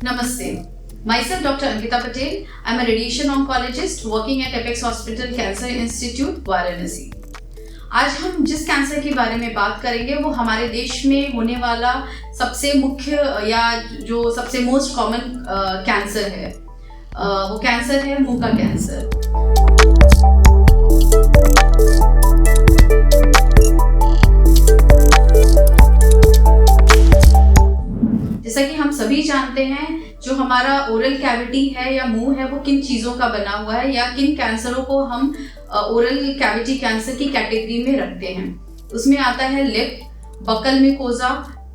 Namaste. Myself Dr. Ankita Patel. I am a radiation oncologist working at Apex Hospital Cancer Institute, Varanasi. आज हम जिस cancer के बारे में बात करेंगे वो हमारे देश में होने वाला सबसे मुख्य या जो सबसे मोस्ट कॉमन कैंसर है, वो कैंसर है मुंह का कैंसर। जैसा कि हम सभी जानते हैं, जो हमारा ओरल कैविटी है या मुंह है वो किन चीज़ों का बना हुआ है या किन कैंसरों को हम ओरल कैविटी कैंसर की कैटेगरी में रखते हैं। उसमें आता है लिप, बकल म्यूकोजा,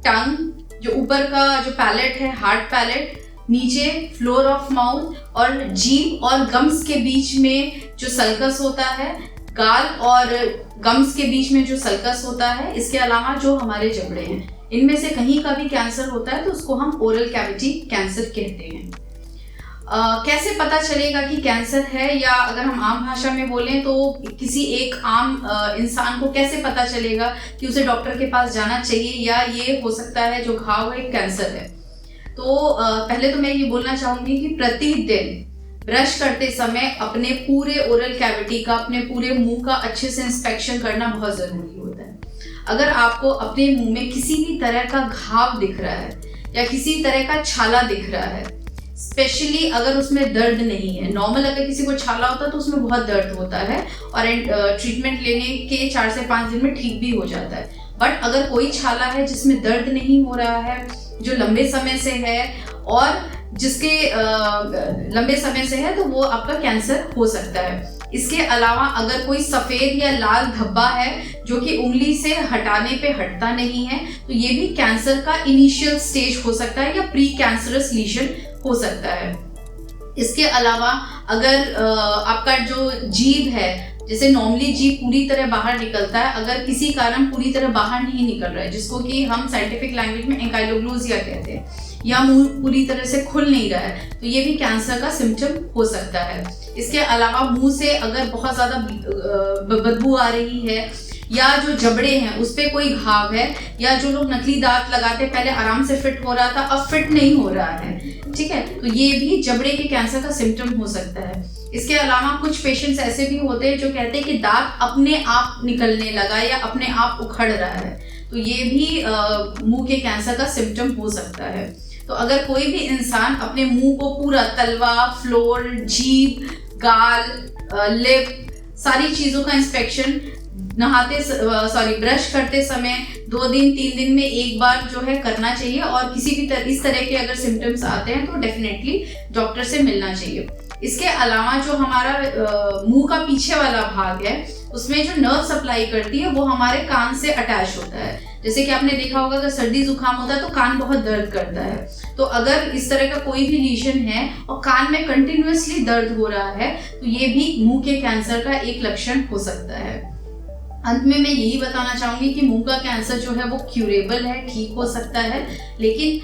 टंग, जो ऊपर का जो पैलेट है हार्ड पैलेट, नीचे फ्लोर ऑफ माउथ और जीभ और गम्स के बीच में जो सल्कस होता है, गाल और गम्स के बीच में जो सल्कस होता है। इसके अलावा जो हमारे जबड़े हैं, इनमें से कहीं का भी कैंसर होता है तो उसको हम ओरल कैविटी कैंसर कहते हैं। कैसे पता चलेगा कि कैंसर है, या अगर हम आम भाषा में बोलें तो किसी एक आम इंसान को कैसे पता चलेगा कि उसे डॉक्टर के पास जाना चाहिए या ये हो सकता है जो घाव है कैंसर है। तो पहले तो मैं ये बोलना चाहूँगी कि प्रतिदिन ब्रश करते समय अपने पूरे ओरल कैविटी का, अपने पूरे मुंह का अच्छे से इंस्पेक्शन करना बहुत ज़रूरी होता है। अगर आपको अपने मुंह में किसी भी तरह का घाव दिख रहा है या किसी तरह का छाला दिख रहा है, स्पेशली अगर उसमें दर्द नहीं है, नॉर्मल अगर किसी को छाला होता है तो उसमें बहुत दर्द होता है और ट्रीटमेंट लेने के 4 से 5 दिन में ठीक भी हो जाता है। बट अगर कोई छाला है जिसमें दर्द नहीं हो रहा है, जो लंबे समय से है और जिसके लंबे समय से है, तो वो आपका कैंसर हो सकता है। इसके अलावा अगर कोई सफ़ेद या लाल धब्बा है जो कि उंगली से हटाने पे हटता नहीं है, तो ये भी कैंसर का इनिशियल स्टेज हो सकता है या प्री कैंसरस लीजन हो सकता है। इसके अलावा अगर आपका जो जीभ है, जैसे नॉर्मली जीभ पूरी तरह बाहर निकलता है, अगर किसी कारण पूरी तरह बाहर नहीं निकल रहा है, जिसको कि हम साइंटिफिक लैंग्वेज में एंकाइलोग्लोसिया कहते हैं, या मुंह पूरी तरह से खुल नहीं रहा है, तो ये भी कैंसर का सिम्टम हो सकता है। इसके अलावा मुंह से अगर बहुत ज़्यादा बदबू आ रही है, या जो जबड़े हैं उस पर कोई घाव है, या जो लोग नकली दांत लगाते पहले आराम से फिट हो रहा था अब फिट नहीं हो रहा है, ठीक है, तो ये भी जबड़े के कैंसर का सिम्टम हो सकता है। इसके अलावा कुछ पेशेंट्स ऐसे भी होते हैं जो कहते हैं कि दांत अपने आप निकलने लगा या अपने आप उखड़ रहा है, तो ये भी मुंह के कैंसर का सिम्टम हो सकता है। तो अगर कोई भी इंसान अपने मुंह को पूरा तलवा, फ्लोर, जीभ, गाल, लिप, सारी चीज़ों का इंस्पेक्शन ब्रश करते समय 2 दिन 3 दिन में एक बार जो है करना चाहिए, और किसी भी इस तरह के अगर सिम्टम्स आते हैं तो डेफिनेटली डॉक्टर से मिलना चाहिए। इसके अलावा जो हमारा मुंह का पीछे वाला भाग है, उसमें जो नर्व सप्लाई करती है वो हमारे कान से अटैच होता है। जैसे कि आपने देखा होगा अगर सर्दी जुकाम होता है तो कान बहुत दर्द करता है, तो अगर इस तरह का कोई भी लीजन है और कान में कंटिन्यूअसली दर्द हो रहा है, तो ये भी मुंह के कैंसर का एक लक्षण हो सकता है। अंत में मैं यही बताना चाहूँगी कि मुंह का कैंसर जो है वो क्यूरेबल है, ठीक हो सकता है, लेकिन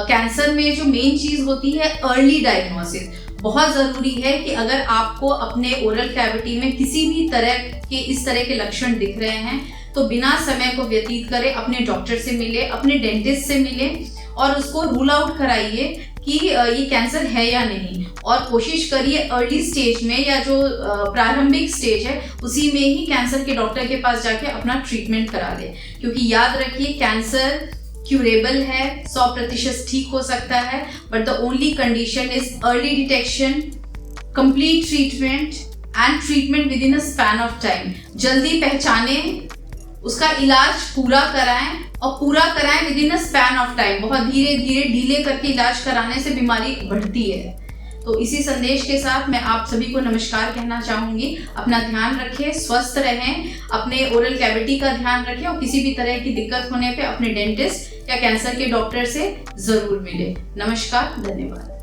कैंसर में जो मेन चीज़ होती है अर्ली डायग्नोसिस बहुत ज़रूरी है। कि अगर आपको अपने ओरल कैविटी में किसी भी तरह के इस तरह के लक्षण दिख रहे हैं तो बिना समय को व्यतीत करें अपने डॉक्टर से मिले, अपने डेंटिस्ट से मिले और उसको रूल आउट कराइए कि ये कैंसर है या नहीं, और कोशिश करिए अर्ली स्टेज में या जो प्रारंभिक स्टेज है उसी में ही कैंसर के डॉक्टर के पास जाके अपना ट्रीटमेंट करा लें। क्योंकि याद रखिए कैंसर क्यूरेबल है, 100% ठीक हो सकता है, but the only condition is early detection, complete treatment and treatment with in a span of time. जल्दी पहचानें, उसका इलाज पूरा कराएं और पूरा कराएं with in a span of time. बहुत धीरे धीरे ढीले करके इलाज कराने से बीमारी बढ़ती है। तो इसी संदेश के साथ मैं आप सभी को नमस्कार कहना चाहूँगी। अपना ध्यान रखें, स्वस्थ रहें, अपने ओरल कैविटी का ध्यान रखें और किसी भी तरह की दिक्कत होने पे अपने डेंटिस्ट या कैंसर के डॉक्टर से ज़रूर मिलें। नमस्कार, धन्यवाद।